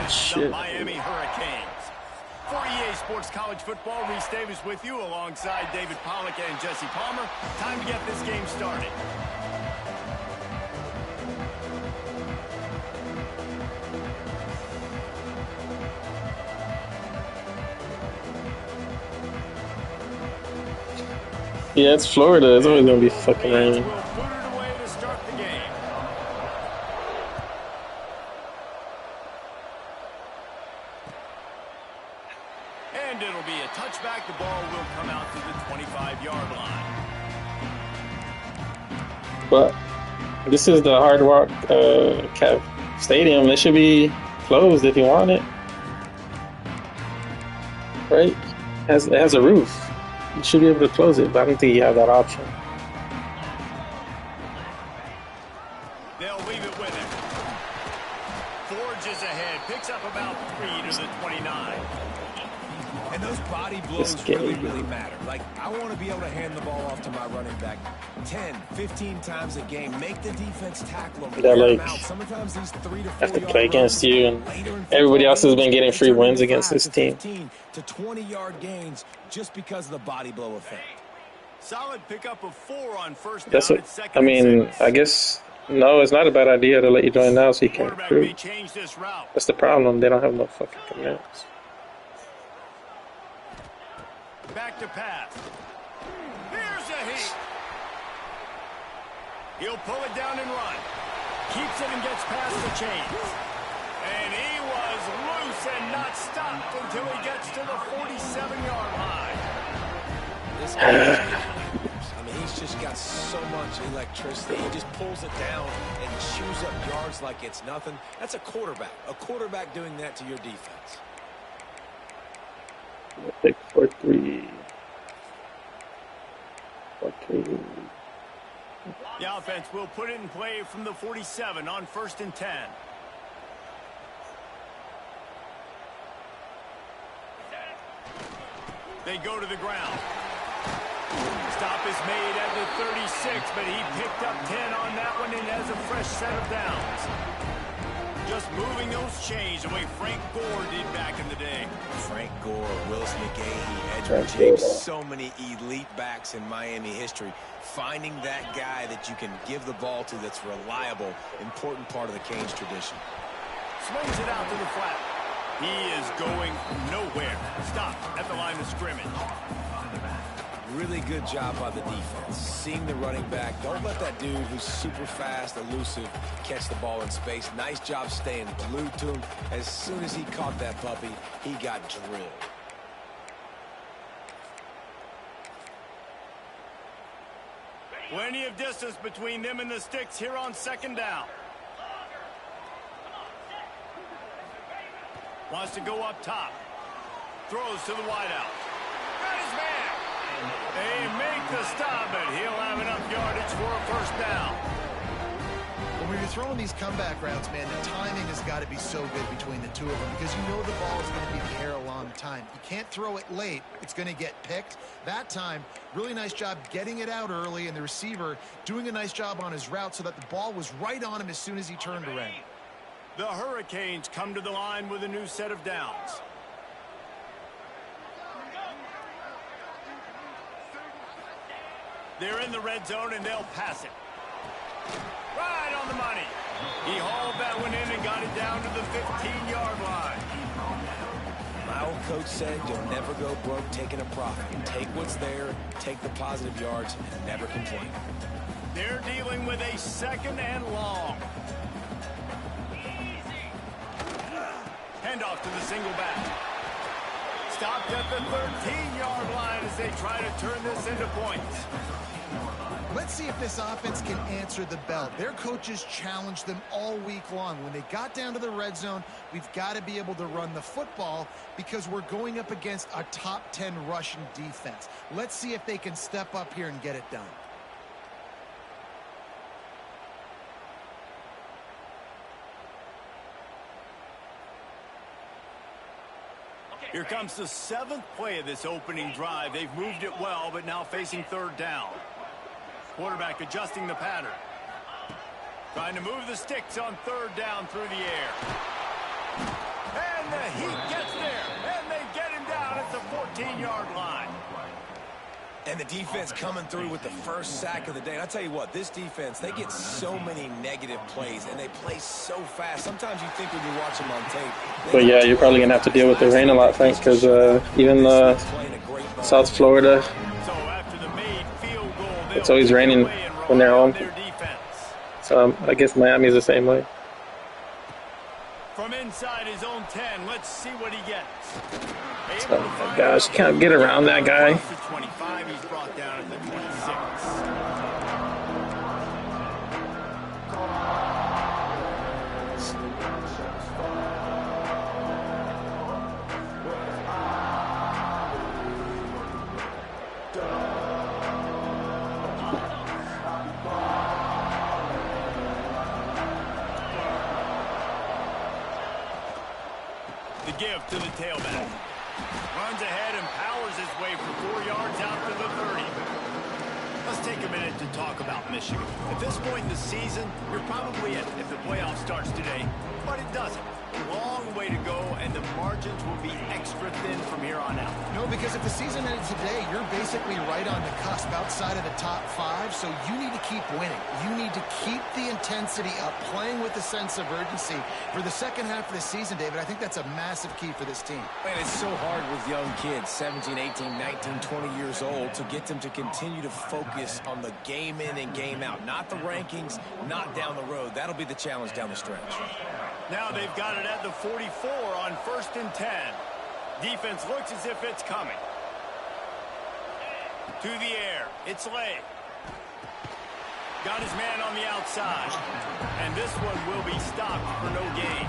Shit. The Miami Hurricanes. For EA Sports College Football, Reese Davis with you alongside David Pollack and Jesse Palmer. Time to get this game started. Yeah, it's Florida. It's always gonna be fucking raining. Will put it away to start the game. And it'll be a touchback. The ball will come out to the 25-yard line. But this is the Hard Rock Cap Stadium. It should be closed if you want it, right? It has a roof. You should be able to close it, but I don't think you have that option. They'll leave it with him. Forges ahead, picks up about 3 to the 29. And those body blows really matter. Like, I want to be able to hand the ball off to my running back 10, 15 times a game. Make the defense tackle them. That, like, sometimes these 3 to 4 have to play against you, and everybody else has been getting free wins against this team. 15 to 20-yard gains just because of the body blow effect. Solid pickup of 4 on first down. That's what I mean. I guess no, it's not a bad idea to let you join now so you can improve. That's the problem. They don't have no fucking commands. Back to pass. Here's a heat. He'll pull it down and run. Keeps it and gets past the chains. And he was loose and not stopped until he gets to the 47-yard line. This guy, I mean, he's just got so much electricity. He just pulls it down and chews up yards like it's nothing. That's a quarterback. A quarterback doing that to your defense. Pick 4-3. 4-3. The offense will put it in play from the 47 on 1st and 10. They go to the ground. Stop is made at the 36, but he picked up 10 on that one and has a fresh set of downs. Just moving those chains the way Frank Gore did back in the day. Frank Gore, Willis McGahee, Edgerrin James, so many elite backs in Miami history. Finding that guy that you can give the ball to that's reliable, important part of the Canes tradition. Swings it out to the flat. He is going nowhere. Stop at the line of scrimmage. Really good job by the defense. Seeing the running back. Don't let that dude who's super fast, elusive, catch the ball in space. Nice job staying glued to him. As soon as he caught that puppy, he got drilled. Plenty of distance between them and the sticks here on 2nd down. Wants to go up top. Throws to the wideout. Got his man. They make the stop, but he'll have enough yardage for a 1st down. When you're throwing these comeback routes, man, the timing has got to be so good between the two of them because you know the ball is going to be in the air a long time. You can't throw it late. It's going to get picked. That time, really nice job getting it out early, and the receiver doing a nice job on his route so that the ball was right on him as soon as he turned around. The Hurricanes come to the line with a new set of downs. They're in the red zone, and they'll pass it. Right on the money. He hauled that one in and got it down to the 15-yard line. My old coach said you'll never go broke taking a profit. Take what's there, take the positive yards, and never complain. They're dealing with a 2nd and long. Handoff to the single back. Stopped at the 13-yard line as they try to turn this into points. Let's see if this offense can answer the bell. Their coaches challenged them all week long. When they got down to the red zone, we've got to be able to run the football because we're going up against a top 10 Russian defense. Let's see if they can step up here and get it done. Here comes the 7th play of this opening drive. They've moved it well, but now facing 3rd down. Quarterback adjusting the pattern. Trying to move the sticks on 3rd down through the air. he gets there, and they get him down at the 14-yard line. And the defense coming through with the first sack of the day. And I'll tell you what, this defense, they get so many negative plays, and they play so fast. Sometimes you think when you watch them on tape. But yeah, you're probably going to have to deal with the rain a lot, Frank, because even South Florida, it's always raining when they're home. So I guess Miami's the same way. From inside his own 10, let's see what he gets. Oh my gosh, you can't get around that guy. 25, he's brought down at the 26. The give to the tailback. Runs ahead and powers his way for 4 yards out to the 30. Let's take a minute to talk about Michigan. At this point in the season, you're probably in if the playoff starts today, but it doesn't. Long way to go, and the margins will be extra thin from here on out. No, because if the season ended today, you're basically right on the cusp outside of the top 5, so you need to keep winning. You need to keep the intensity up, playing with a sense of urgency. For the second half of the season, David, I think that's a massive key for this team. And it's so hard with young kids, 17, 18, 19, 20 years old, to get them to continue to focus on the game in and game out. Not the rankings, not down the road. That'll be the challenge down the stretch. Now they've got it at the 44 on 1st and 10. Defense looks as if it's coming. To the air. It's Lay. Got his man on the outside. And this one will be stopped for no gain.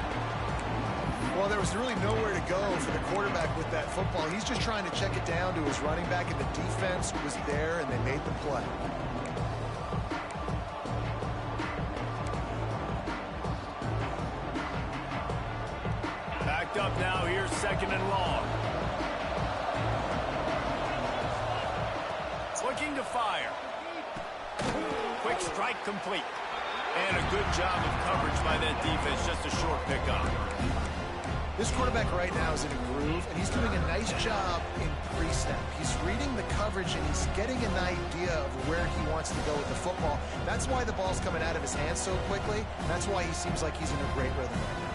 Well, there was really nowhere to go for the quarterback with that football. He's just trying to check it down to his running back, and the defense was there, and they made the play. Backed up now. Here's 2nd and long. Looking to fire. Quick strike complete. And a good job of coverage by that defense. Just a short pickup. This quarterback right now is in a groove, and he's doing a nice job in pre-snap. He's reading the coverage, and he's getting an idea of where he wants to go with the football. That's why the ball's coming out of his hands so quickly, and that's why he seems like he's in a great rhythm right now.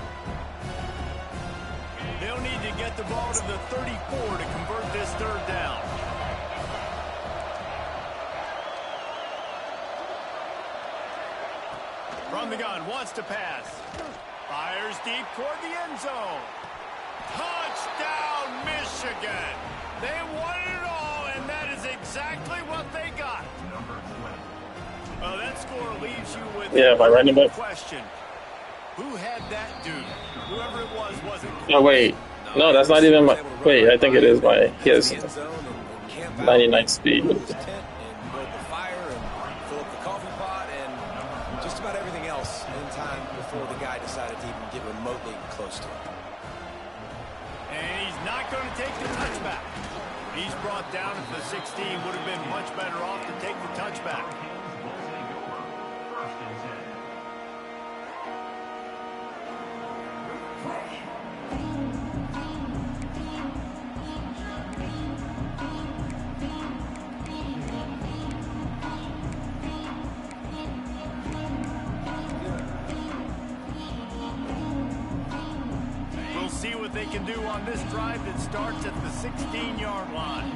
They'll need to get the ball to the 34 to convert this 3rd down. From the gun, wants to pass. Fires deep toward the end zone. Touchdown, Michigan! They won it all, and that is exactly what they got. Well, that score leaves you with a question. Who had that dude? Whoever it was wasn't close. Oh, wait. No, that's not even my... Wait, I think it is my... He has 99 speed. Before the guy decided to even get remotely close to him. And he's not going to take the touchback. He's brought down at the 16. Would have been much better off to take the touchback. See what they can do on this drive that starts at the 16-yard line.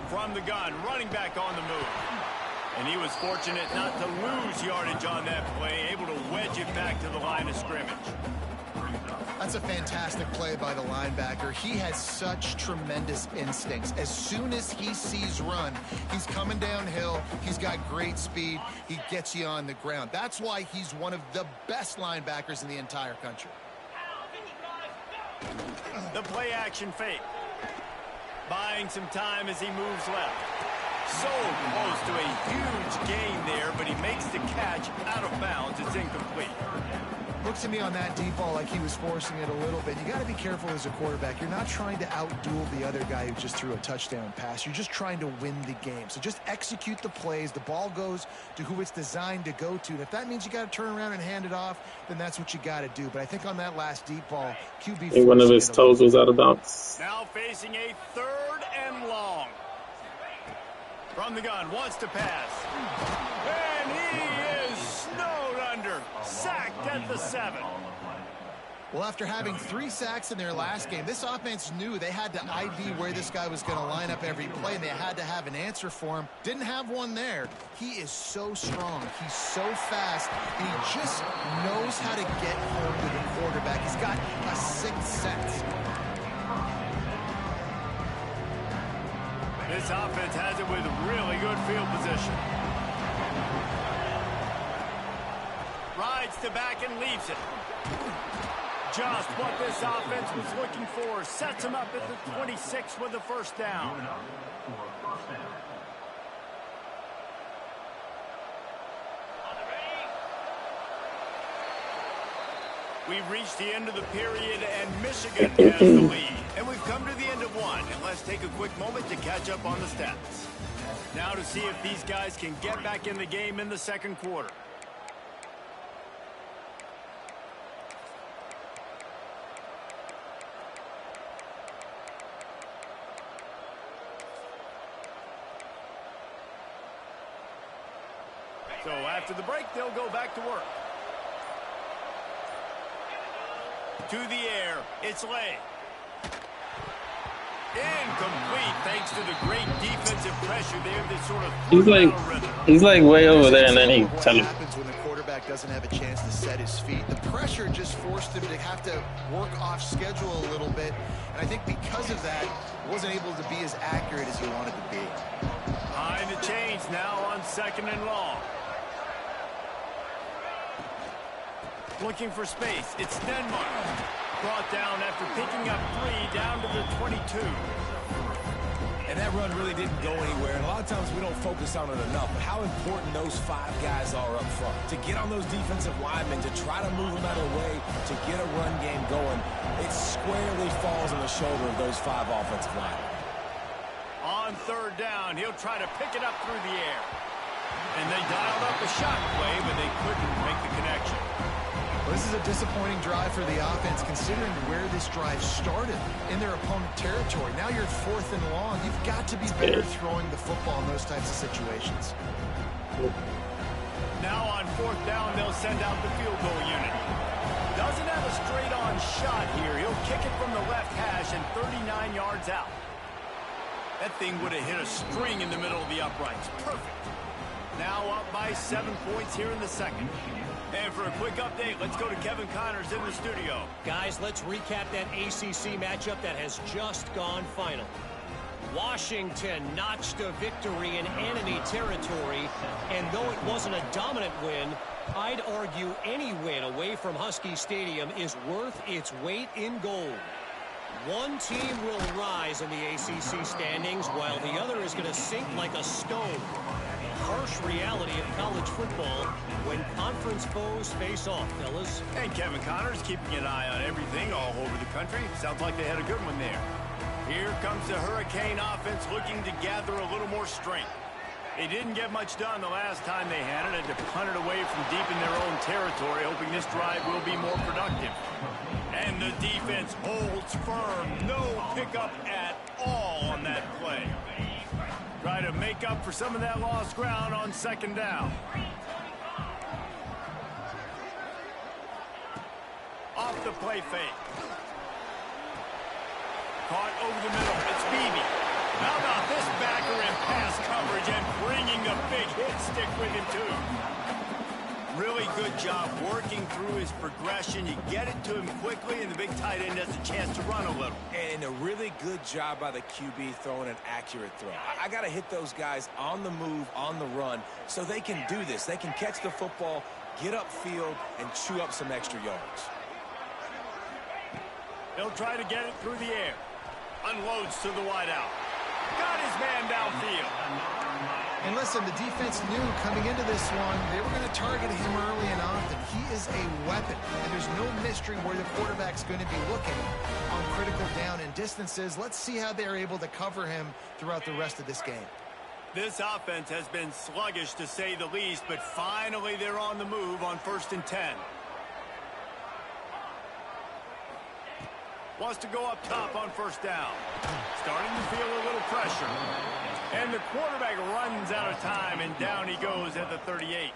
From the gun, running back on the move. And he was fortunate not to lose yardage on that play, able to wedge it back to the line of scrimmage. That's a fantastic play by the linebacker. He has such tremendous instincts. As soon as he sees run, he's coming downhill. He's got great speed. He gets you on the ground. That's why he's one of the best linebackers in the entire country. The play action fake. Buying some time as he moves left. So close to a huge gain there, but he makes the catch out of bounds. It's incomplete. Looked to me on that deep ball like he was forcing it a little bit. You got to be careful as a quarterback. You're not trying to outduel the other guy who just threw a touchdown pass. You're just trying to win the game. So just execute the plays. The ball goes to who it's designed to go to. And if that means you got to turn around and hand it off, then that's what you got to do. But I think on that last deep ball, QB. And one of his toes was out of bounds. Now facing a 3rd and long. From the gun, wants to pass. And he is snowed under. Sacked at the 7. Well, after having 3 sacks in their last game, this offense knew they had to ID where this guy was going to line up every play, and they had to have an answer for him. Didn't have one there. He is so strong. He's so fast, and he just knows how to get home to the quarterback. He's got a 6th sense. This offense has it with really good field position. Rides to back and leaves it. Just what this offense was looking for. Sets him up at the 26 with the 1st down. We've reached the end of the period, and Michigan has the lead. And we've come to the end of one. And let's take a quick moment to catch up on the stats. Now to see if these guys can get back in the game in the 2nd quarter. So after the break, they'll go back to work. To the air, it's Lay. Incomplete, thanks to the great defensive pressure there that sort of he's like way over there, and then he what happens when the quarterback doesn't have a chance to set his feet. The pressure just forced him to have to work off schedule a little bit, and I think because of that, wasn't able to be as accurate as he wanted to be. Behind the chains now on 2nd and long. Looking for space. It's Denmark. Brought down after picking up 3 down to the 22. And that run really didn't go anywhere. And a lot of times we don't focus on it enough. But how important those 5 guys are up front. To get on those defensive linemen, to try to move them out of the way, to get a run game going, it squarely falls on the shoulder of those 5 offensive linemen. On 3rd down, he'll try to pick it up through the air. And they dialed up a shot play, but they couldn't make the connection. Well, this is a disappointing drive for the offense, considering where this drive started in their opponent territory. Now you're 4th and long. You've got to be better throwing the football in those types of situations. Now on 4th down, they'll send out the field goal unit. Doesn't have a straight-on shot here. He'll kick it from the left hash and 39 yards out. That thing would have hit a string in the middle of the uprights. Perfect. Now up by 7 points here in the 2nd. And for a quick update, let's go to Kevin Connors in the studio. Guys, let's recap that ACC matchup that has just gone final. Washington notched a victory in enemy territory, and though it wasn't a dominant win, I'd argue any win away from Husky Stadium is worth its weight in gold. One team will rise in the ACC standings, while the other is going to sink like a stone. Harsh reality of college football when conference foes face off, fellas. And Kevin Connors keeping an eye on everything all over the country. Sounds like they had a good one there. Here comes the Hurricane offense looking to gather a little more strength. They didn't get much done the last time they had it. Had to punt it away from deep in their own territory, hoping this drive will be more productive. And the defense holds firm. No pickup at all on that play. Try to make up for some of that lost ground on 2nd down. Off the play fake. Caught over the middle. It's Beebe. How about this backer in pass coverage and bringing the big hit stick with him, too? Really good job working through his progression. You get it to him quickly, and the big tight end has a chance to run a little. And a really good job by the QB throwing an accurate throw. I got to hit those guys on the move, on the run, so they can do this. They can catch the football, get upfield, and chew up some extra yards. He'll try to get it through the air. Unloads to the wideout. Got his man downfield. And listen, the defense knew coming into this one, they were going to target him early and often. He is a weapon, and there's no mystery where the quarterback's going to be looking on critical down and distances. Let's see how they're able to cover him throughout the rest of this game. This offense has been sluggish to say the least, but finally they're on the move on 1st and 10. Wants to go up top on 1st down. Starting to feel a little pressure. And the quarterback runs out of time, and down he goes at the 38.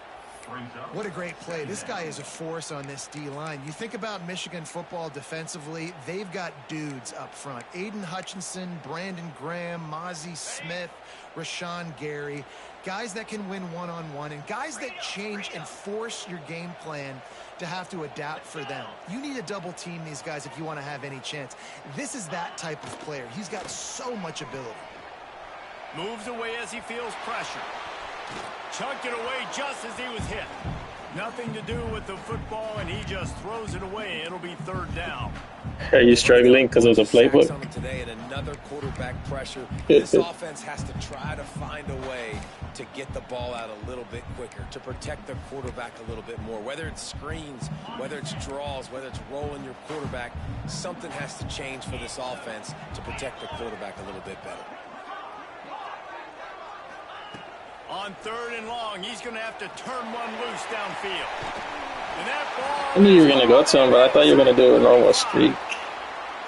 What a great play. This guy is a force on this D-line. You think about Michigan football defensively, they've got dudes up front. Aiden Hutchinson, Brandon Graham, Mozzie Smith, Rashawn Gary. Guys that can win one-on-one, and guys that change and force your game plan to have to adapt for them. You need to double team these guys if you want to have any chance. This is that type of player. He's got so much ability. Moves away as he feels pressure. Chucked it away just as he was hit. Nothing to do with the football, and he just throws it away. It'll be 3rd down. Are you struggling because of the playbook? Today and another quarterback pressure. This offense has to try to find a way to get the ball out a little bit quicker, to protect their quarterback a little bit more. Whether it's screens, whether it's draws, whether it's rolling your quarterback, something has to change for this offense to protect the quarterback a little bit better. On 3rd and long, he's going to have to turn one loose downfield. And that ball... I knew you were going to go to him, but I thought you were going to do a normal streak.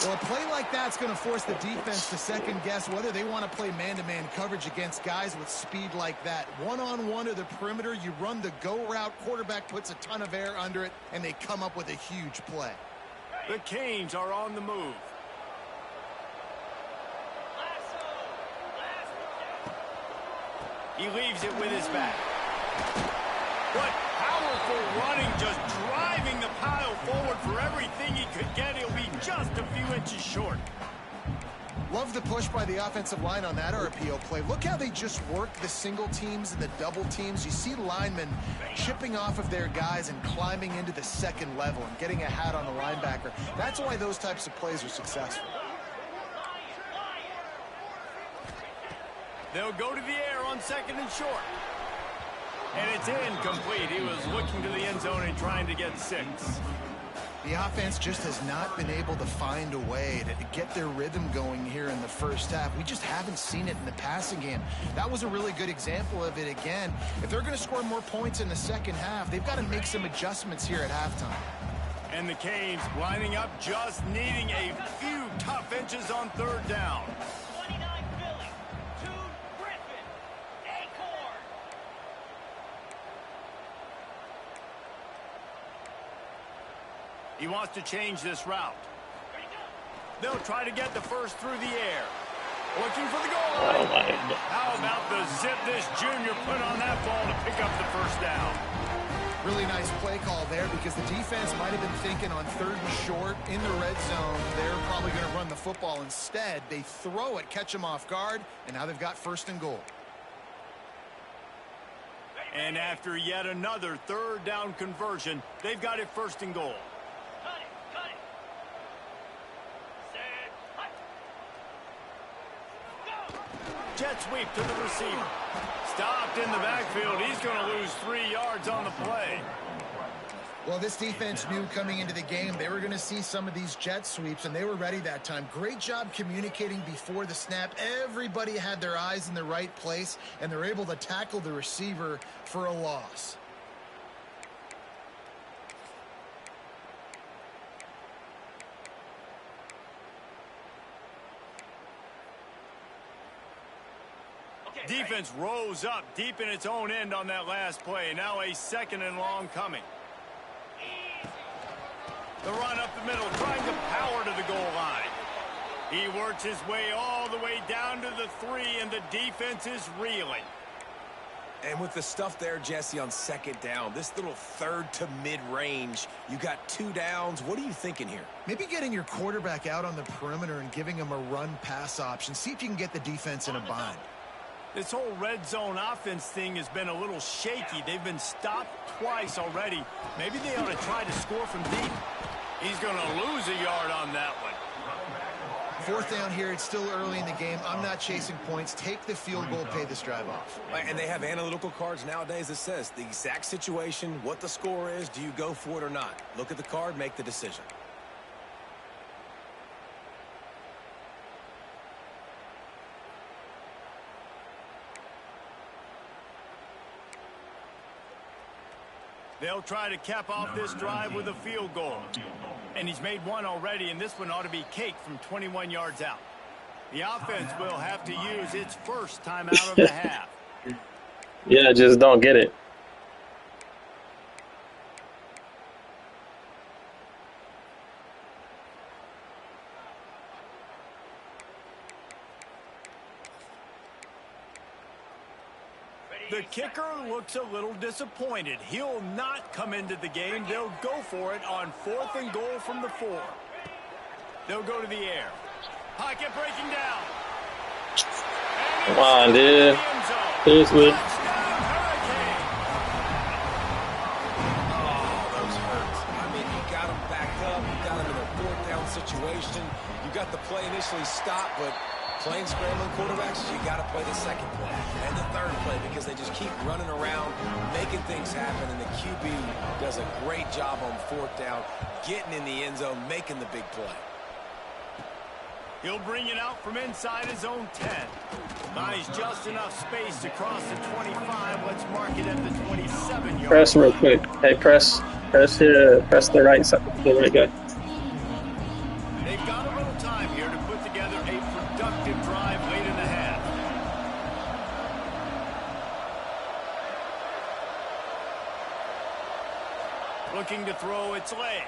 Well, a play like that's going to force the defense to second-guess whether they want to play man-to-man coverage against guys with speed like that. One-on-one to the perimeter, you run the go route, quarterback puts a ton of air under it, and they come up with a huge play. The Canes are on the move. He leaves it with his back. What powerful running, just driving the pile forward for everything he could get. He'll be just a few inches short. Love the push by the offensive line on that RPO play. Look how they just work the single teams and the double teams. You see linemen chipping off of their guys and climbing into the second level and getting a hat on the linebacker. That's why those types of plays are successful. They'll go to the air on 2nd and short. And it's incomplete. He was looking to the end zone and trying to get 6. The offense just has not been able to find a way to get their rhythm going here in the first half. We just haven't seen it in the passing game. That was a really good example of it again. If they're going to score more points in the second half, they've got to make some adjustments here at halftime. And the Canes lining up, just needing a few tough inches on 3rd down. He wants to change this route. They'll try to get the first through the air. Looking for the goal line. How about the zip this junior put on that ball to pick up the 1st down? Really nice play call there because the defense might have been thinking on 3rd and short in the red zone. They're probably going to run the football instead. They throw it, catch them off guard, and now they've got 1st and goal. And after yet another 3rd down conversion, they've got it 1st and goal. Jet sweep to the receiver. Stopped in the backfield. He's going to lose 3 yards on the play. Well, this defense knew coming into the game they were going to see some of these jet sweeps, and they were ready that time. Great job communicating before the snap. Everybody had their eyes in the right place, and they're able to tackle the receiver for a loss. Defense rose up deep in its own end on that last play. Now a 2nd and long coming. The run up the middle, trying to power to the goal line. He works his way all the way down to the 3, and the defense is reeling. And with the stuff there, Jesse, on 2nd down, this little 3rd to mid-range, you got 2 downs. What are you thinking here? Maybe getting your quarterback out on the perimeter and giving him a run-pass option. See if you can get the defense in a bind. This whole red zone offense thing has been a little shaky. They've been stopped twice already. Maybe they ought to try to score from deep. He's going to lose a yard on that one. 4th down here. It's still early in the game. I'm not chasing points. Take the field goal, pay this drive off. And they have analytical cards nowadays that says the exact situation, what the score is, do you go for it or not? Look at the card, make the decision. They'll try to cap off this drive with a field goal. And he's made one already, and this one ought to be cake from 21 yards out. The offense will have to use its first time out of the half. Yeah, just don't get it. The kicker looks a little disappointed. He'll not come into the game. They'll go for it on 4th and goal from the 4. They'll go to the air. Pocket breaking down. Come on, dude. Seriously. Oh, those hurts. I mean, you got them backed up. You got them in a 4th down situation. You got the play initially stopped, but playing scrambling quarterbacks, you got to play the 2nd play and the 3rd play because they just keep running around, making things happen, and the QB does a great job on 4th down, getting in the end zone, making the big play. He'll bring it out from inside his own 10. Buys just enough space to cross the 25. Let's mark it at the 27-yard. Press real quick. Hey, press here. Press the right side. The right guy. They've got a little time here to put together a productive drive late in the half. Looking to throw its leg.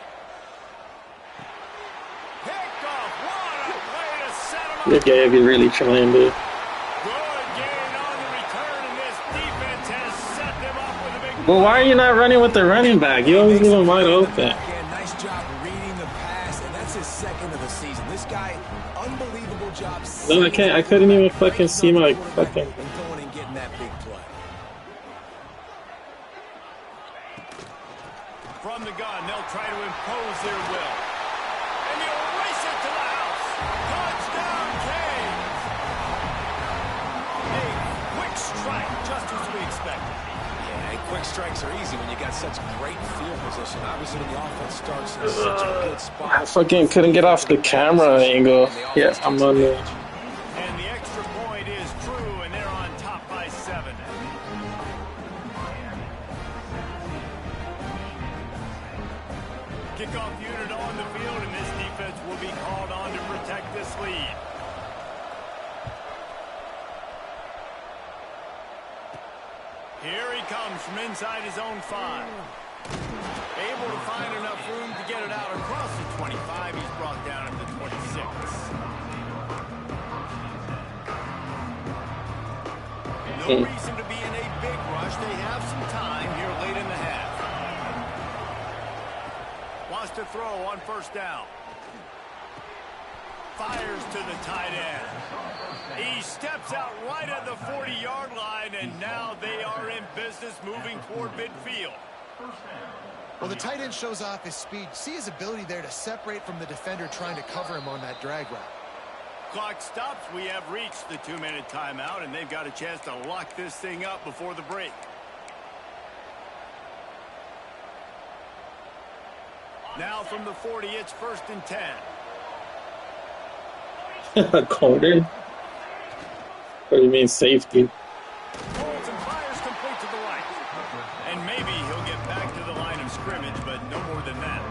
Picked off. What a play to set him up. Good game. You're really trying, dude. Good gain on the return, and this defense has set them up with a big. Well, why are you not running with the running back? You always leave him wide open. Nice job reading the pass, and that's his 2nd of the season. This guy, unbelievable job. No, I can't. I couldn't even fucking see my fucking. Going and getting that big play. From the gun, they'll try to impose their will. And he'll race it to the house. Touchdown, Canes! A quick strike, just as we expected. Yeah, and quick strikes are easy when you got such great field position. Obviously, when the offense starts in such a good spot. I fucking couldn't get off the camera angle. Yeah, I'm on the. And the extra point is true, and they're on top by 7. Kickoff unit on the field, and this defense will be called on to protect this lead. Here he comes from inside his own 5. Able to find enough room to get it out across the 25. He's brought down at the 26. No reason to be in a big rush. They have some time here late in the half. Wants to throw on 1st down. Fires to the tight end. He steps out right at the 40-yard line, and now they are in business moving toward midfield. Well, the tight end shows off his speed. See his ability there to separate from the defender trying to cover him on that drag route. Clock stops. We have reached the 2-minute timeout, and they've got a chance to lock this thing up before the break. Now from the 40, it's 1st and 10. Corner? What do you mean safety? Holds and fires complete to the right. And maybe he'll get back to the line of scrimmage, but no more than that.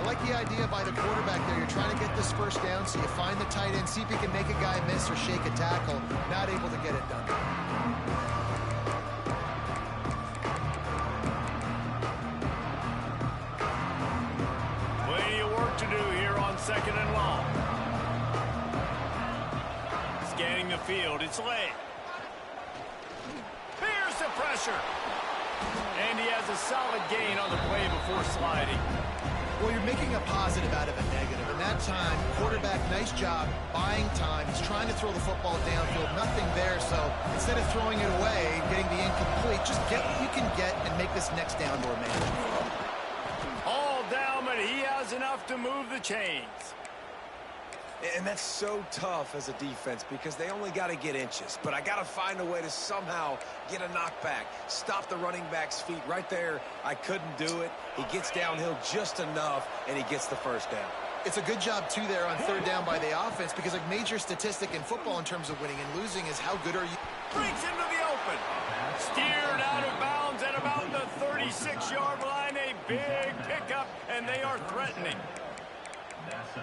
I like the idea by the quarterback there. You're trying to get this 1st down, so you find the tight end, see if you can make a guy miss or shake a tackle. Not able to get it done. Plenty of work to do here on 2nd and long. Scanning the field, it's late. Here's the pressure. And he has a solid gain on the play before sliding. Well, you're making a positive out of a negative. And that time, quarterback, nice job, buying time. He's trying to throw the football downfield. Nothing there, so instead of throwing it away, getting the incomplete, just get what you can get and make this next down more manageable. All down, but he has enough to move the chains. And that's so tough as a defense because they only got to get inches. But I got to find a way to somehow get a knockback, stop the running back's feet right there. I couldn't do it. He gets downhill just enough, and he gets the first down. It's a good job, too, there on third down by the offense because a major statistic in football in terms of winning and losing is how good are you. Breaks into the open. Steered out of bounds at about the 36-yard line. A big pickup, and they are threatening.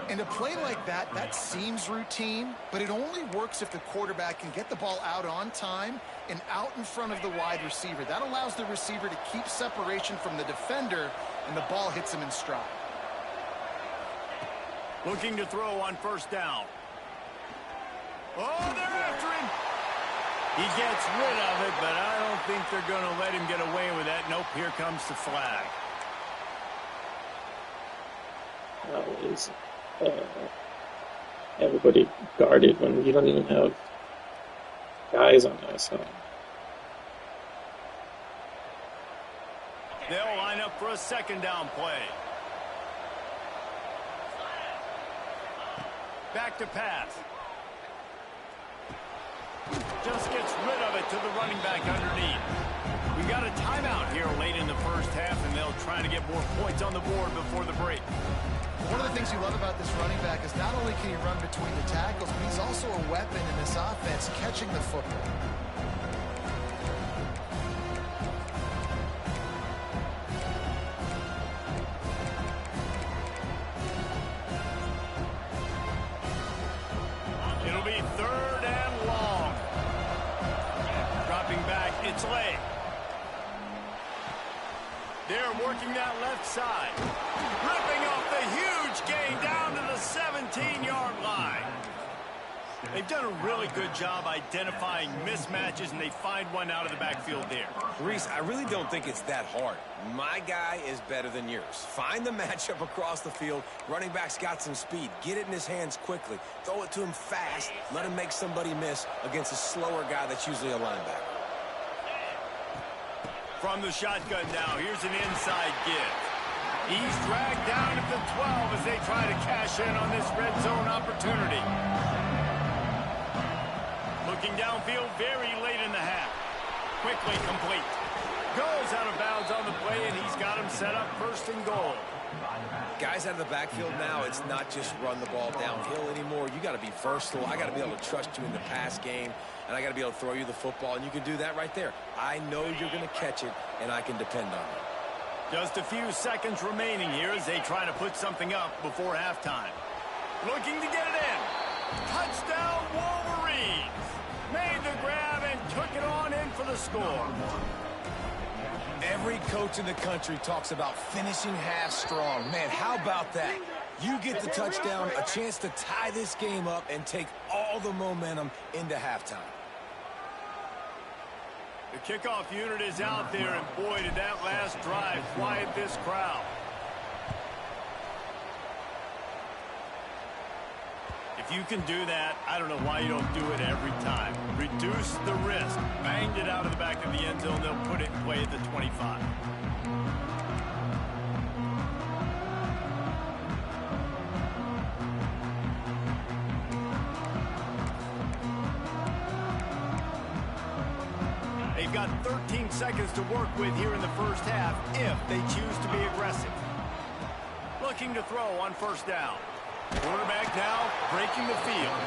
And a play like that, that seems routine, but it only works if the quarterback can get the ball out on time and out in front of the wide receiver. That allows the receiver to keep separation from the defender, and the ball hits him in stride. Looking to throw on first down. Oh, they're after him. He gets rid of it, but I don't think they're going to let him get away with that. Nope, here comes the flag. Always everybody guarded when you don't even have guys on that side. They'll line up for a second down play. Back to pass. Just gets rid of it to the running back underneath. We got a timeout here late in the first half, and they'll try to get more points on the board before the break. One of the things you love about this running back is not only can he run between the tackles, but he's also a weapon in this offense, catching the football. It'll be third and long. Dropping back, it's late. They're working that left side. Ripping off the huge gain down to the 17-yard line. They've done a really good job identifying mismatches, and they find one out of the backfield there. Reese, I really don't think it's that hard. My guy is better than yours. Find the matchup across the field. Running back's got some speed. Get it in his hands quickly. Throw it to him fast. Let him make somebody miss against a slower guy that's usually a linebacker. From the shotgun now, here's an inside give. He's dragged down at the 12 as they try to cash in on this red zone opportunity. Looking downfield very late in the half. Quickly complete. Goes out of bounds on the play, and he's got him set up first and goal. Guys out of the backfield now, it's not just run the ball downhill anymore. You got to be versatile. I got to be able to trust you in the pass game, and I got to be able to throw you the football, and you can do that right there. I know you're going to catch it, and I can depend on it. Just a few seconds remaining here as they try to put something up before halftime. Looking to get it in. Touchdown Wolverines. Made the grab and took it on in for the score. Every coach in the country talks about finishing half strong. Man, how about that? You get the touchdown, a chance to tie this game up and take all the momentum into halftime. The kickoff unit is out there, and boy, did that last drive quiet this crowd. If you can do that, I don't know why you don't do it every time. Reduce the risk. Banged it out of the back of the end zone. They'll put it in play at the 25. They've got 13 seconds to work with here in the first half if they choose to be aggressive. Looking to throw on first down. Quarterback now breaking the field.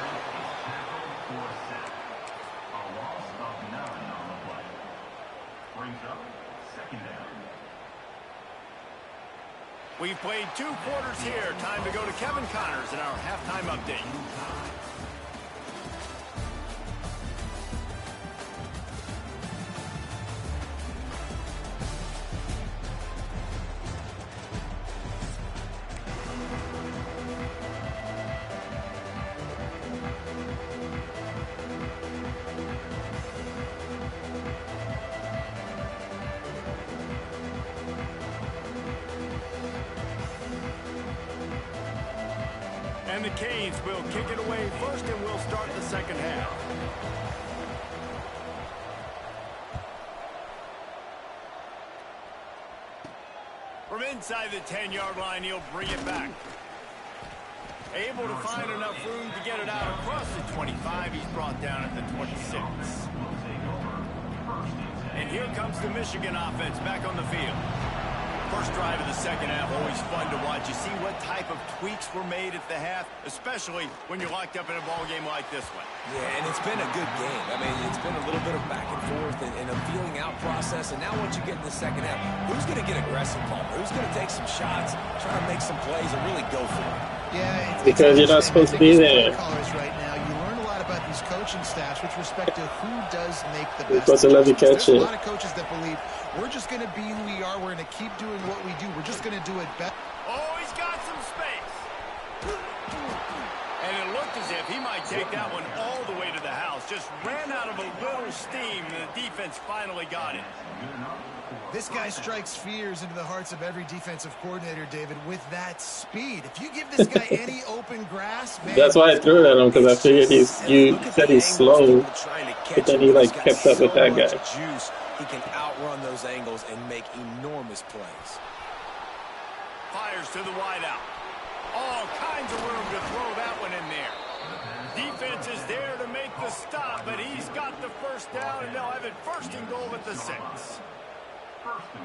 We've played 2 quarters here. Time to go to Kevin Connors in our halftime update. And the Canes will kick it away first, and we'll start the second half. From inside the 10-yard line, he'll bring it back. Able to find enough room to get it out across the 25. He's brought down at the 26. And here comes the Michigan offense back on the field. First drive of the second half, always fun to watch. You see what type of tweaks were made at the half, especially when you're locked up in a ball game like this one. Yeah, and it's been a good game. I mean, it's been a little bit of back and forth and a feeling out process. And now once you get in the second half, who's going to get aggressive, Paul? Who's going to take some shots, try to make some plays, and really go for it? Yeah, because you're not supposed to be there. Right now, you learn a lot about these coaching staffs with respect to who does make the best. Because there's a lot of coaches that believe we're just going to be who we are. We're going to keep doing what we do. We're just going to do it better. Oh, he's got some space. And it looked as if he might take that one all the way to the house. Just ran out of a little steam, and the defense finally got it. This guy strikes fears into the hearts of every defensive coordinator, David, with that speed. If you give this guy any open grass, man. That's why I threw it at him, because I figured you said he's slow, but then he like kept up with that guy. Juice. He can outrun those angles and make enormous plays. Fires to the wideout. All kinds of room to throw that one in there. Defense is there to make the stop, but he's got the first down, and they'll have it first and goal at the 6.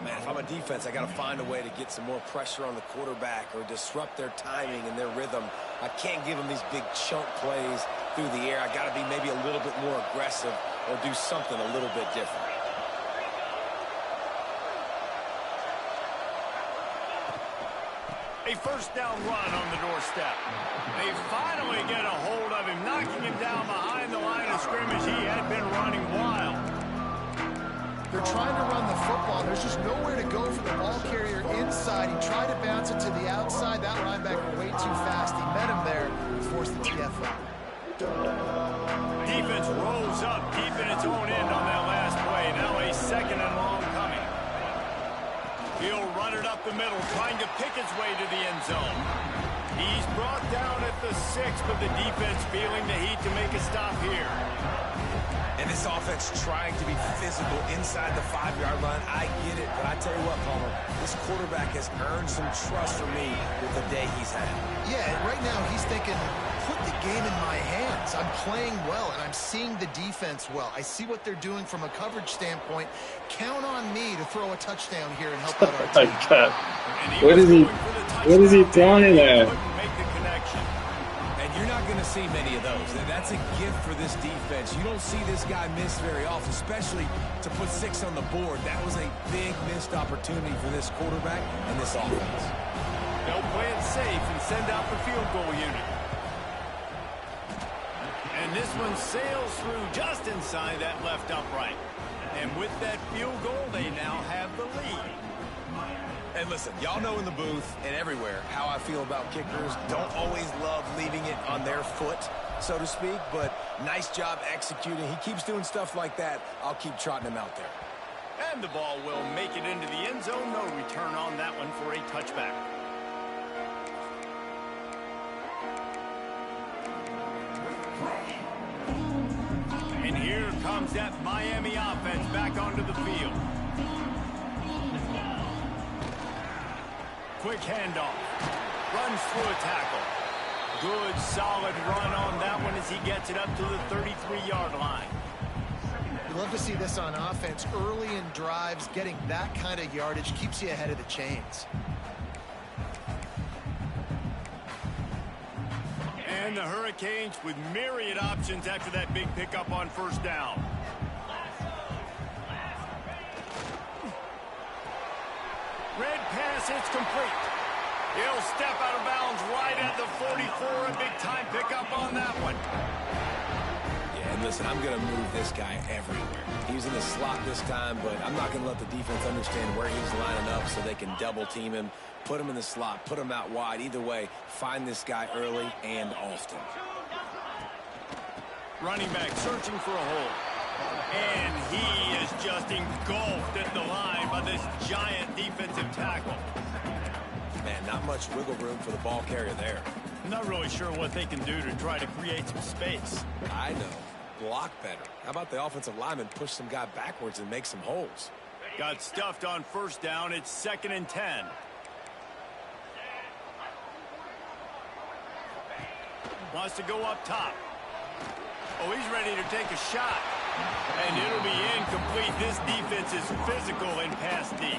Man, if I'm a defense, I got to find a way to get some more pressure on the quarterback or disrupt their timing and their rhythm. I can't give them these big chunk plays through the air. I got to be maybe a little bit more aggressive or do something a little bit different. A first down run on the doorstep. They finally get a hold of him, knocking him down behind the line of scrimmage. He had been running wild. They're trying to run the football. There's just nowhere to go for the ball carrier inside. He tried to bounce it to the outside. That linebacker way too fast. He met him there and forced the TFL. Defense rolls up deep in its own end on that last play. Now a second and long coming. He'll run it up the middle, trying to pick his way to the end zone. He's brought down at the 6, but the defense feeling the heat to make a stop here. And this offense trying to be physical inside the 5-yard line. I get it, but I tell you what, Palmer, this quarterback has earned some trust from me with the day he's had. Yeah, right now he's thinking, put the game in my hands. I'm playing well, and I'm seeing the defense well. I see what they're doing from a coverage standpoint. Count on me to throw a touchdown here and help out our team. What is he throwing at? You're not going to see many of those. That's a gift for this defense. You don't see this guy miss very often, especially to put 6 on the board. That was a big missed opportunity for this quarterback and this offense. They'll play it safe and send out the field goal unit. And this one sails through just inside that left upright. And with that field goal, they now have the lead. And listen, y'all know in the booth and everywhere how I feel about kickers. Don't always love leaving it on their foot, so to speak, but nice job executing. He keeps doing stuff like that. I'll keep trotting him out there. And the ball will make it into the end zone. No return on that one for a touchback. And here comes that Miami offense back onto the field. Quick handoff. Runs through a tackle. Good, solid run on that one as he gets it up to the 33-yard line. You love to see this on offense. Early in drives, getting that kind of yardage keeps you ahead of the chains. And the Hurricanes with myriad options after that big pickup on first down. Red pass, it's complete. He'll step out of bounds right at the 44. A big-time pickup on that one. Yeah, and listen, I'm going to move this guy everywhere. He's in the slot this time, but I'm not going to let the defense understand where he's lining up so they can double-team him, put him in the slot, put him out wide. Either way, find this guy early and often. Running back searching for a hole. And he is just engulfed at the line by this giant defensive tackle. Man, not much wiggle room for the ball carrier there. I'm not really sure what they can do to try to create some space. I know. Block better. How about the offensive lineman push some guy backwards and make some holes? Got stuffed on first down. It's 2nd and 10. Wants to go up top. Oh, he's ready to take a shot. And it'll be incomplete. This defense is physical in pass D.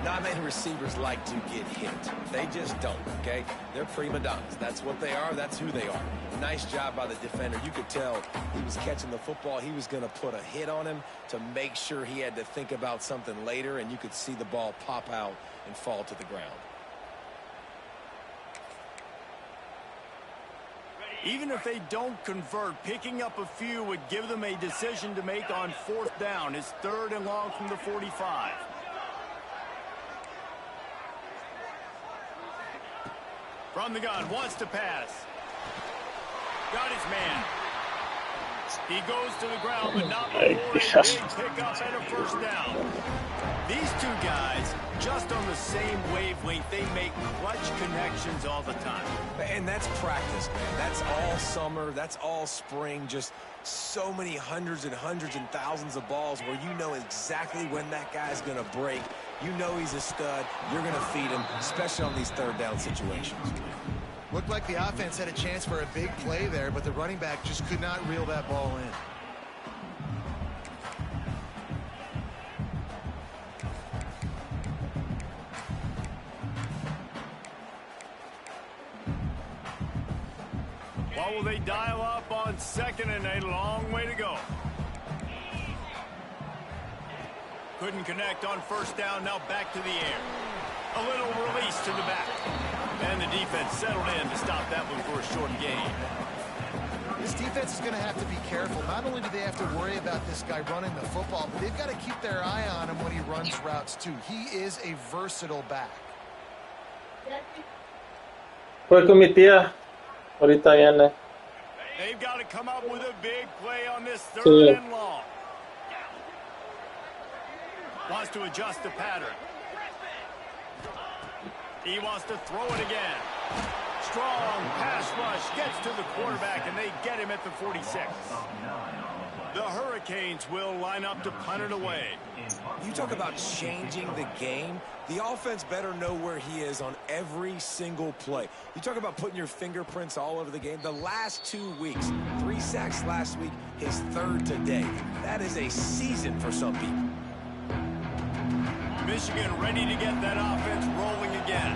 Not many receivers like to get hit. They just don't, okay? They're prima donnas. That's what they are. That's who they are. Nice job by the defender. You could tell he was catching the football. He was going to put a hit on him to make sure he had to think about something later, and you could see the ball pop out and fall to the ground. Even if they don't convert, picking up a few would give them a decision to make on 4th down. It's 3rd and long from the 45. From the gun, wants to pass. Got his man. He goes to the ground, but not before a big pickup and a 1st down. These two guys, just on the same wavelength, they make clutch connections all the time. And that's practice, man. That's all summer. That's all spring. Just so many hundreds and thousands of balls where you know exactly when that guy's going to break. You know he's a stud. You're going to feed him, especially on these 3rd down situations. Looked like the offense had a chance for a big play there, but the running back just could not reel that ball in. What will they dial up on 2nd and a long way to go? Couldn't connect on 1st down. Now back to the air. A little release to the back. And the defense settled in to stop that one for a short gain. This defense is going to have to be careful. Not only do they have to worry about this guy running the football, but they've got to keep their eye on him when he runs routes too. He is a versatile back. Fue con mi tía. Ahorita viene. They've got to come up with a big play on this 3rd and long. Wants to adjust the pattern. He wants to throw it again. Strong pass rush gets to the quarterback, and they get him at the 46. The Hurricanes will line up to punt it away. You talk about changing the game. The offense better know where he is on every single play. You talk about putting your fingerprints all over the game. The last 2 weeks, 3 sacks last week, his 3rd today. That is a season for some people. Michigan ready to get that offense rolling again.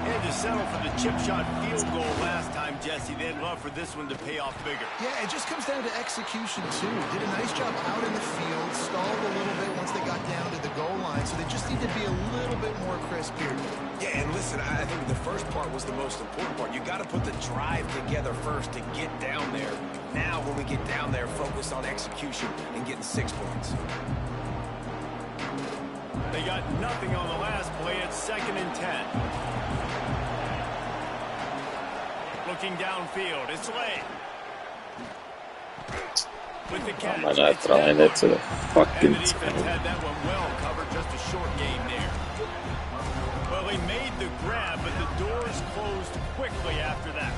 Had to settle for the chip shot field goal last time, Jesse. They'd love for this one to pay off bigger. Yeah, it just comes down to execution, too. Did a nice job out in the field, stalled a little bit once they got down to the goal line, so they just need to be a little bit more crisp here. Yeah, and listen, I think the first part was the most important part. You got to put the drive together first to get down there. Now, when we get down there, focus on execution and getting 6 points. They got nothing on the last play. It's 2nd and 10. Looking downfield, it's Lane. With the catch. I'm not throwing it to the fucking and the defense had that one well covered, just a short game there. Well, he made the grab, but the doors closed quickly after that.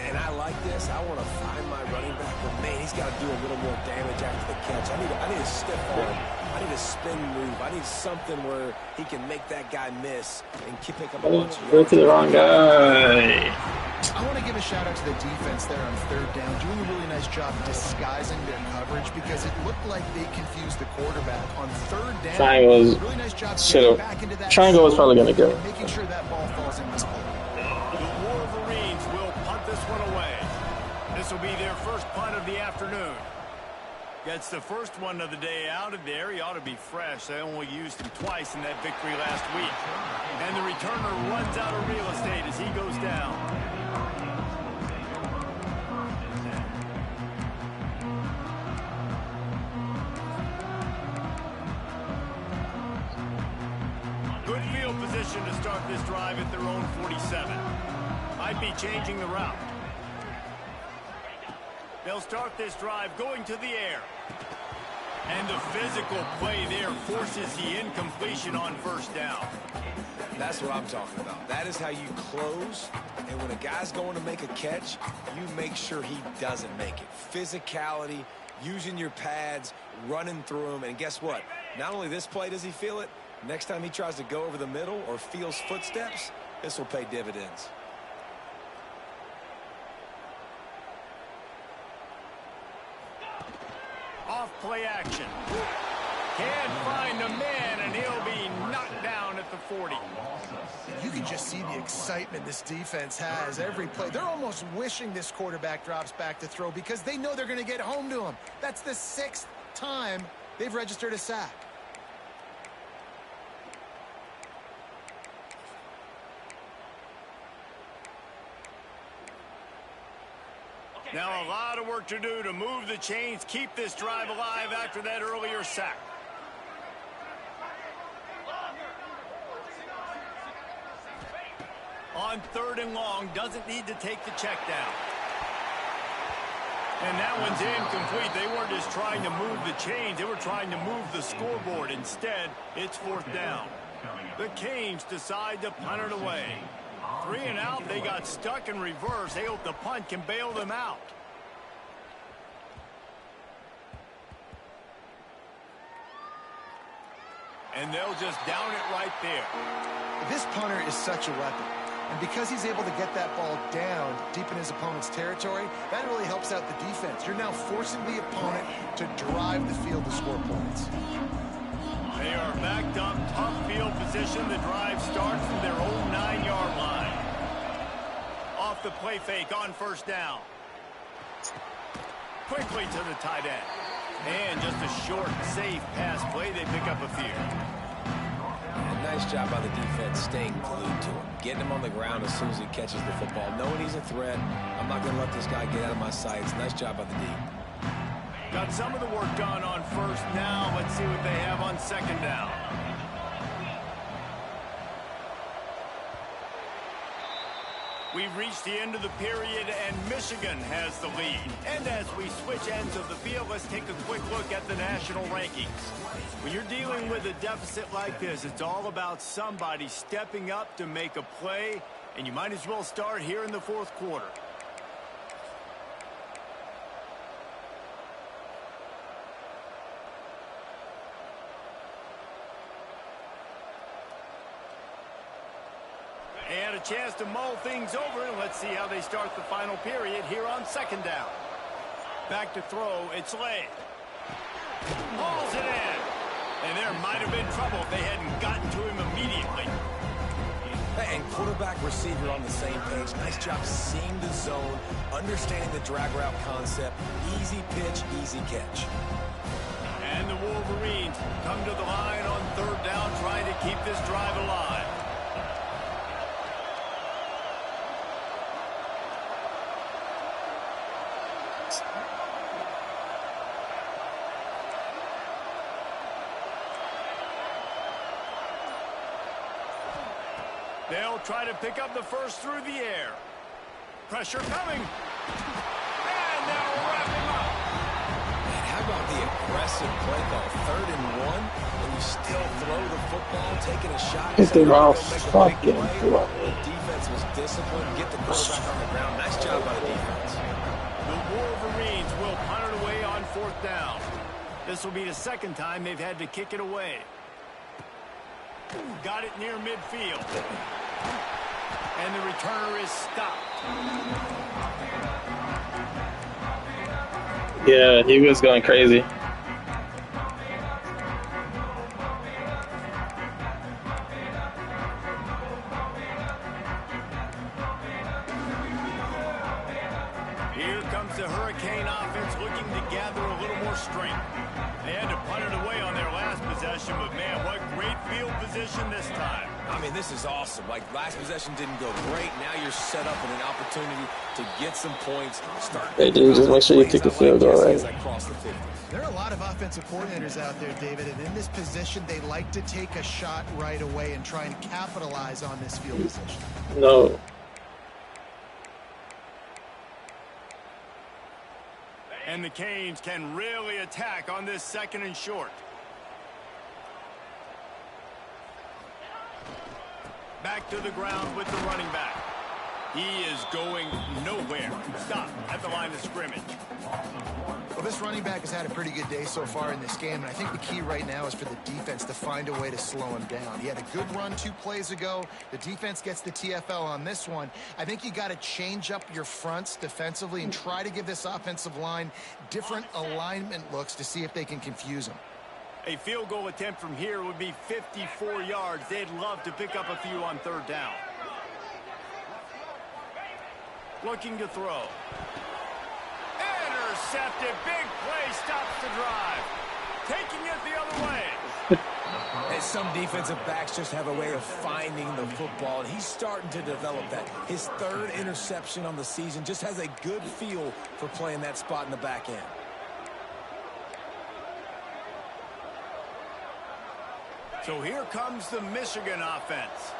And I like this. I want to find my running back, but man, he's got to do a little more damage after the catch. I need a stiff arm. I need a spin move. I need something where he can make that guy miss and pick up a bunch of yards. Go to the wrong guy. I want to give a shout out to the defense there on 3rd down, doing a really nice job disguising their coverage because it looked like they confused the quarterback on 3rd down. Triangle really nice job back into that triangle was probably going to go. Making sure that ball falls in this play. The Wolverines will punt this one away. This will be their first punt of the afternoon. Gets the first one of the day out of there. He ought to be fresh. They only used him twice in that victory last week. And the returner runs out of real estate as he goes down. Good field position to start this drive at their own 47. Might be changing the route. They'll start this drive going to the air. And the physical play there forces the incompletion on 1st down. That's what I'm talking about. That is how you close. And when a guy's going to make a catch, you make sure he doesn't make it. Physicality, using your pads, running through them. And guess what? Not only this play does he feel it, next time he tries to go over the middle or feels footsteps, this will pay dividends. play action. Can't find the man, and he'll be knocked down at the 40. You can just see the excitement this defense has every play. They're almost wishing this quarterback drops back to throw because they know they're going to get home to him. That's the 6th time they've registered a sack. Now a lot of work to do to move the chains, keep this drive alive after that earlier sack. On 3rd and long, doesn't need to take the check down. And that one's incomplete. They weren't just trying to move the chains, they were trying to move the scoreboard. Instead, it's 4th down. The Canes decide to punt it away. 3 and out, they got stuck in reverse. They hope the punt can bail them out. And they'll just down it right there. This punter is such a weapon. And because he's able to get that ball down deep in his opponent's territory, that really helps out the defense. You're now forcing the opponent to drive the field to score points. They are backed up, tough field position. The drive starts from their own 9-yard line. Off the play fake on 1st down. Quickly to the tight end. And just a short, safe pass play. They pick up a few. Nice job by the defense staying glued to him. Getting him on the ground as soon as he catches the football. Knowing he's a threat. I'm not going to let this guy get out of my sights. Nice job by the D. Got some of the work done on 1st now. Let's see what they have on 2nd down. We've reached the end of the period, and Michigan has the lead. And as we switch ends of the field, let's take a quick look at the national rankings. When you're dealing with a deficit like this, it's all about somebody stepping up to make a play, and you might as well start here in the 4th quarter. And a chance to mull things over, and let's see how they start the final period here on 2nd down. Back to throw, it's Lay. Hauls it in. And there might have been trouble if they hadn't gotten to him immediately. And quarterback receiver on the same page. Nice job seeing the zone, understanding the drag route concept. Easy pitch, easy catch. And the Wolverines come to the line on 3rd down, trying to keep this drive alive. They'll try to pick up the first through the air. Pressure coming. And they'll wrap him up. And how about the aggressive play call? 3rd and 1, and you still throw the football, taking a shot. Hit the Ralph fucking The defense was disciplined. Get the quarterback on the ground. Nice job by the defense. The Wolverines will punt it away on 4th down. This will be the 2nd time they've had to kick it away. Got it near midfield. And the returner is stopped. Yeah, he was going crazy. Here comes the Hurricane offense looking to gather a little more strength. They had to punt it away on their last possession, but man, what great field position this time. I mean, this is awesome. Like, last possession didn't go great. Now you're set up in an opportunity to get some points. Hey, dude, just make sure you kick the field goal, right? There are a lot of offensive coordinators out there, David, and in this position, they like to take a shot right away and try and capitalize on this field position. No. And the Canes can really attack on this 2nd and short. Back to the ground with the running back. He is going nowhere. Stop at the line of scrimmage. Well, this running back has had a pretty good day so far in this game, and I think the key right now is for the defense to find a way to slow him down. He had a good run 2 plays ago. The defense gets the TFL on this one. I think you got to change up your fronts defensively and try to give this offensive line different alignment looks to see if they can confuse him. A field goal attempt from here would be 54 yards. They'd love to pick up a few on 3rd down. Looking to throw. Intercepted. Big play stops the drive. Taking it the other way. And some defensive backs just have a way of finding the football, and he's starting to develop that. His 3rd interception on the season, just has a good feel for playing that spot in the back end. So here comes the Michigan offense.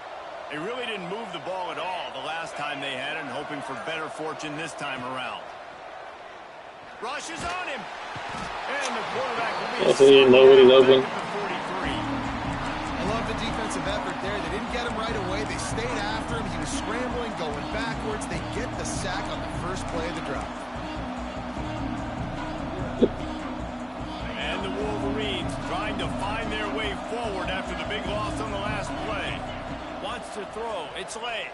They really didn't move the ball at all the last time they had it, and hoping for better fortune this time around. Rushes on him. And the quarterback will be... So you know what he's open. I love the defensive effort there. They didn't get him right away. They stayed after him. He was scrambling, going backwards. They get the sack on the first play of the drive. And the Wolverines trying to find their way forward after the big loss on the last play. Wants to throw. It's late.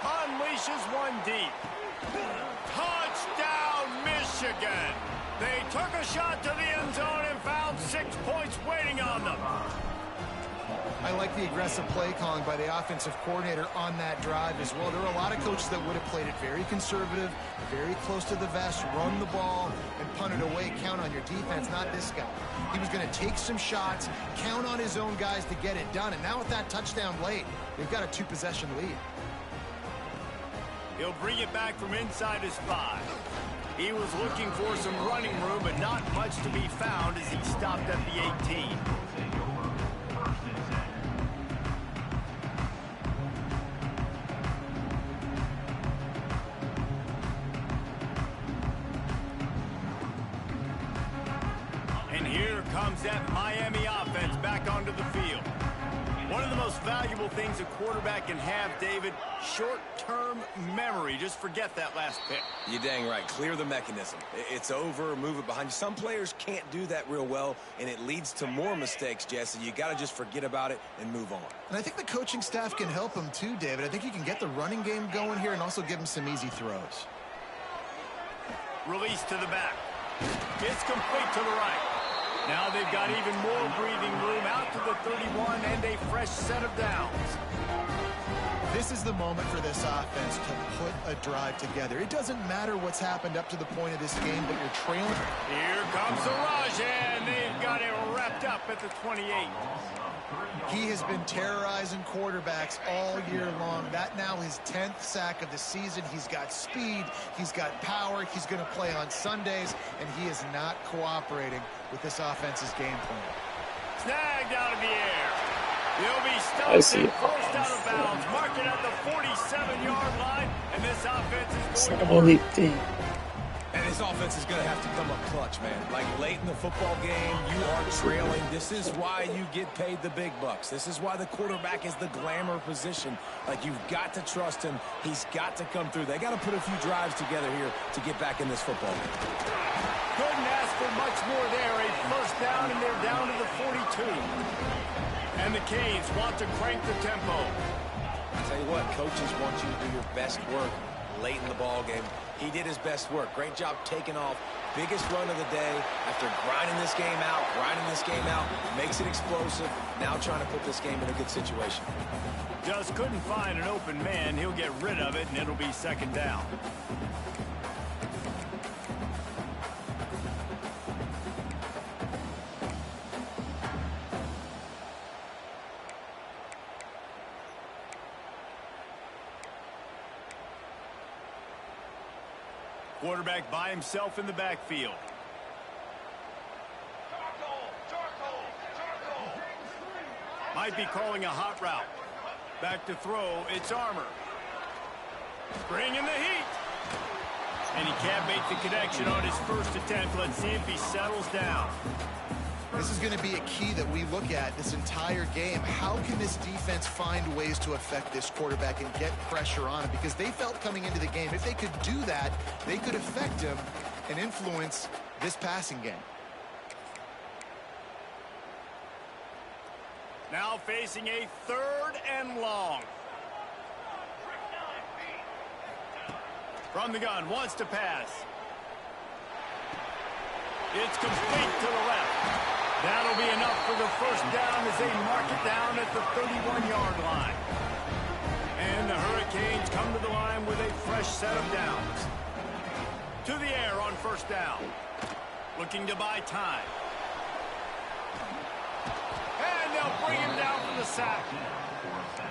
Unleashes one deep. Touchdown, Michigan. They took a shot to the end zone and found 6 points waiting on them. I like the aggressive play calling by the offensive coordinator on that drive as well. There are a lot of coaches that would have played it very conservative, very close to the vest, run the ball, and punt it away, count on your defense, not this guy. He was going to take some shots, count on his own guys to get it done, and now with that touchdown late, they've got a 2-possession lead. He'll bring it back from inside his 5. He was looking for some running room, but not much to be found as he stopped at the 18. And here comes that Miami offense back onto the field. One of the most valuable things a quarterback can have, David, short-term memory. Just forget that last pick. You're dang right. Clear the mechanism. It's over, move it behind you. Some players can't do that real well, and it leads to more mistakes, Jesse. You got to just forget about it and move on. And I think the coaching staff can help him too, David. I think you can get the running game going here and also give him some easy throws. Release to the back. It's complete to the right. Now they've got even more breathing room out to the 31 and a fresh set of downs. This is the moment for this offense to put a drive together. It doesn't matter what's happened up to the point of this game, but you're trailing. Here comes the rush, and they've got it wrapped up at the 28. He has been terrorizing quarterbacks all year long. That now his 10th sack of the season. He's got speed. He's got power. He's going to play on Sundays, and he is not cooperating with this offense's game plan. Snagged out of the air. He'll be stopped and forced out of bounds. Marking at the 47-yard line, and this offense is going to work. And this offense is going to have to come up clutch, man. Like late in the football game, you are trailing. This is why you get paid the big bucks. This is why the quarterback is the glamour position. Like, you've got to trust him. He's got to come through. They got to put a few drives together here to get back in this football game. Couldn't ask for much more there. A first down, and they're down to the 42. And the Canes want to crank the tempo. I tell you what, coaches want you to do your best work late in the ball game. He did his best work. Great job taking off. Biggest run of the day after grinding this game out, makes it explosive. Now trying to put this game in a good situation. Just couldn't find an open man. He'll get rid of it, and it'll be second down. Quarterback by himself in the backfield. Might be calling a hot route. Back to throw, it's Armour. Bringing the heat. And he can't make the connection on his first attempt. Let's see if he settles down. This is going to be a key that we look at this entire game. How can this defense find ways to affect this quarterback and get pressure on him? Because they felt coming into the game, if they could do that, they could affect him and influence this passing game. Now facing a 3rd and long. From the gun, wants to pass. It's complete to the left. That'll be enough for the first down as they mark it down at the 31-yard line. And the Hurricanes come to the line with a fresh set of downs. To the air on first down. Looking to buy time. And they'll bring him down for the sack.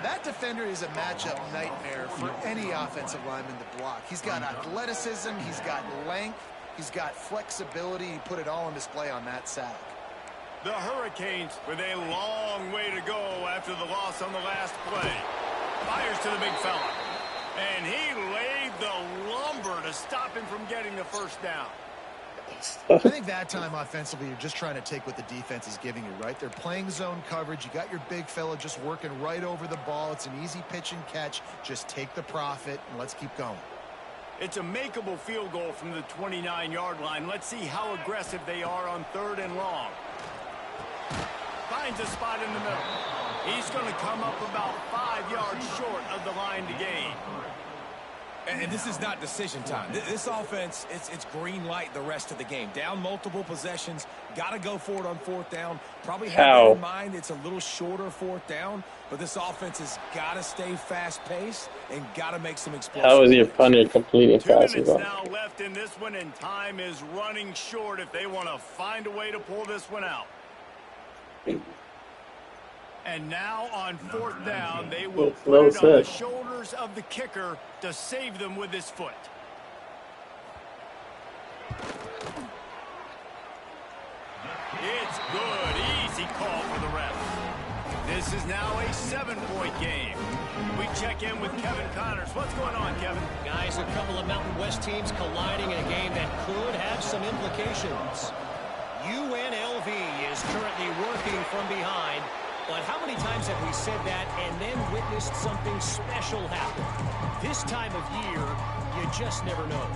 That defender is a matchup nightmare for any offensive lineman to block. He's got athleticism, he's got length, he's got flexibility. He put it all on display on that sack. The Hurricanes with a long way to go after the loss on the last play. Fires to the big fella. And he laid the lumber to stop him from getting the first down. I think that time offensively, you're just trying to take what the defense is giving you, right? They're playing zone coverage. You got your big fella just working right over the ball. It's an easy pitch and catch. Just take the profit and let's keep going. It's a makeable field goal from the 29-yard line. Let's see how aggressive they are on 3rd and long. Finds a spot in the middle. He's going to come up about 5 yards short of the line to gain. And this is not decision time. This offense, it's green light the rest of the game. Down multiple possessions, got to go for it on 4th down. Probably have in mind it's a little shorter 4th down, but this offense has got to stay fast-paced and got to make some explosive. How is your punter completing 2 passes? minutes now left in this one, and time is running short if they want to find a way to pull this one out. And now on 4th down, they will put it on the shoulders of the kicker to save them with his foot. It's good. Easy call for the ref. This is now a 7-point game. We check in with Kevin Connors. What's going on, Kevin? Guys, a couple of Mountain West teams colliding in a game that could have some implications. UNLV is currently working from behind. But how many times have we said that and then witnessed something special happen? This time of year, you just never know.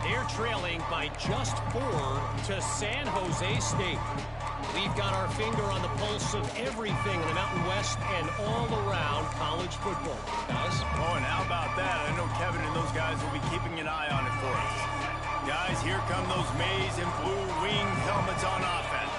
They're trailing by just 4 to San Jose State. We've got our finger on the pulse of everything in the Mountain West and all around college football, guys. Oh, and how about that? I know Kevin and those guys will be keeping an eye on it for us. Guys, here come those maize and blue wing helmets on offense.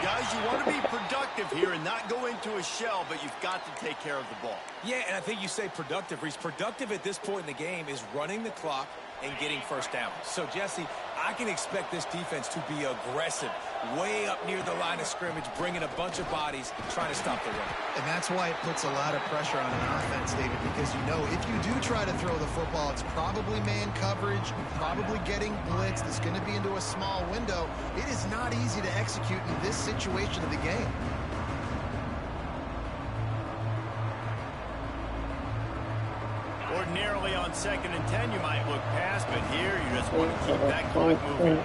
Guys, you want to be productive here and not go into a shell, but you've got to take care of the ball. Yeah, and I think you say productive, Reese. Productive at this point in the game is running the clock and getting first down. So, Jesse, I can expect this defense to be aggressive, way up near the line of scrimmage, bringing a bunch of bodies, trying to stop the run. And that's why it puts a lot of pressure on an offense, David, because you know if you do try to throw the football, it's probably man coverage, probably getting blitzed. It's going to be into a small window. It is not easy to execute in this situation of the game. Ordinarily on 2nd and 10, you might look past, but here you just want to keep that clock moving.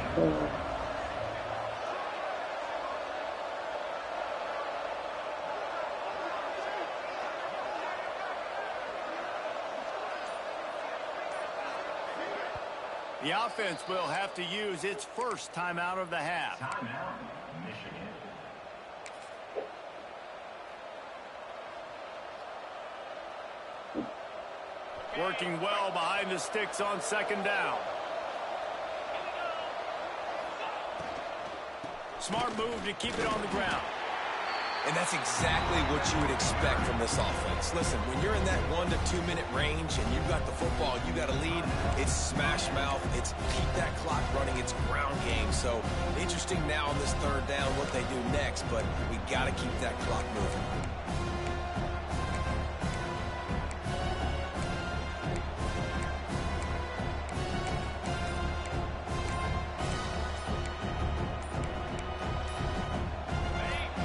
The offense will have to use its first timeout of the half. Working well behind the sticks on 2nd down. Smart move to keep it on the ground. And that's exactly what you would expect from this offense. Listen, when you're in that 1 to 2 minute range and you've got the football, you got a lead, it's smash mouth, it's keep that clock running, it's ground game. So interesting now on this 3rd down what they do next, but we got to keep that clock moving.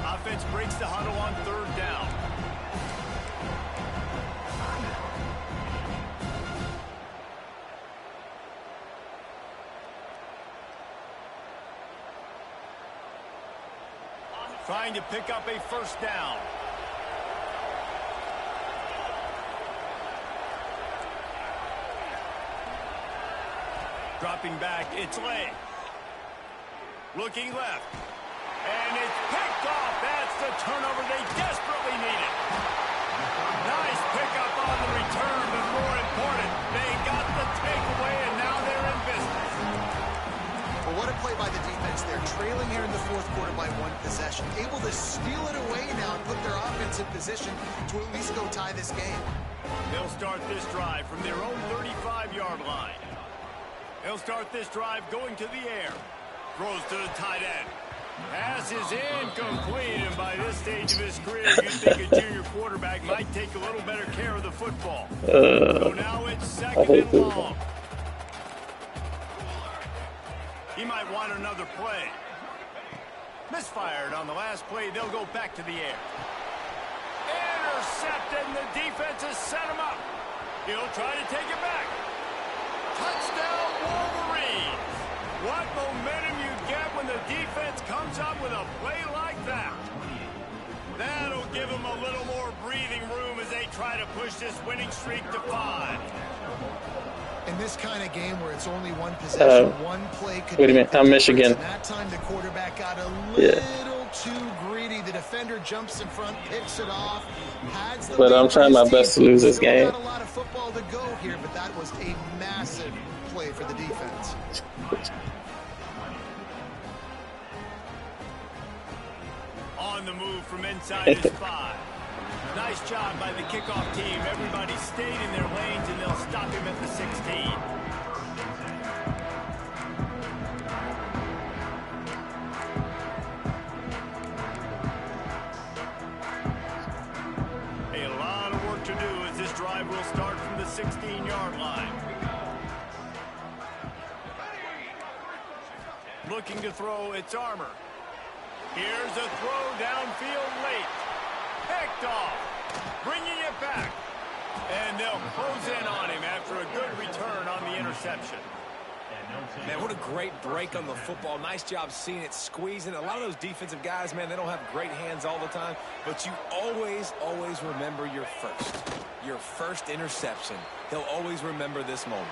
Offense breaks the huddle on 3rd down. trying to pick up a first down. Dropping back, it's Lay. Looking left. And it's picked off. That's the turnover they desperately needed. Nice pickup on the return, but more important, they got the takeaway, and now they're in business. Well, what a play by the defense there. Trailing here in the fourth quarter by one possession. Able to steal it away now and put their offense in position to at least go tie this game. They'll start this drive from their own 35-yard line. They'll start this drive going to the air. Throws to the tight end. Pass is incomplete, and by this stage of his career, you'd think a junior quarterback might take a little better care of the football. So now it's second and long. He might want another play. Misfired on the last play. They'll go back to the air. Intercepted, and the defense has set him up. He'll try to take it back. Touchdown, Wolverines! What momentum you get when the defense comes up with a play like that. That'll give them a little more breathing room as they try to push this winning streak to 5. In this kind of game where it's only one possession, one play could... Wait a minute, I'm Michigan. That time the quarterback got a little too greedy. The defender jumps in front, picks it off. But I'm trying my best to lose this game. Got a lot of football to go here, but that was a massive play for the defense. On the move from inside his 5. Nice job by the kickoff team. Everybody stayed in their lanes, and they'll stop him at the 16. A lot of work to do as this drive will start from the 16-yard line. Looking to throw, it's Armour. Here's a throw downfield late. Picked off. Bringing it back. And they'll close in on him after a good return on the interception. Man, what a great break on the football. Nice job seeing it squeezing. A lot of those defensive guys, man, they don't have great hands all the time. But you always, always remember your first. Your first interception. He'll always remember this moment.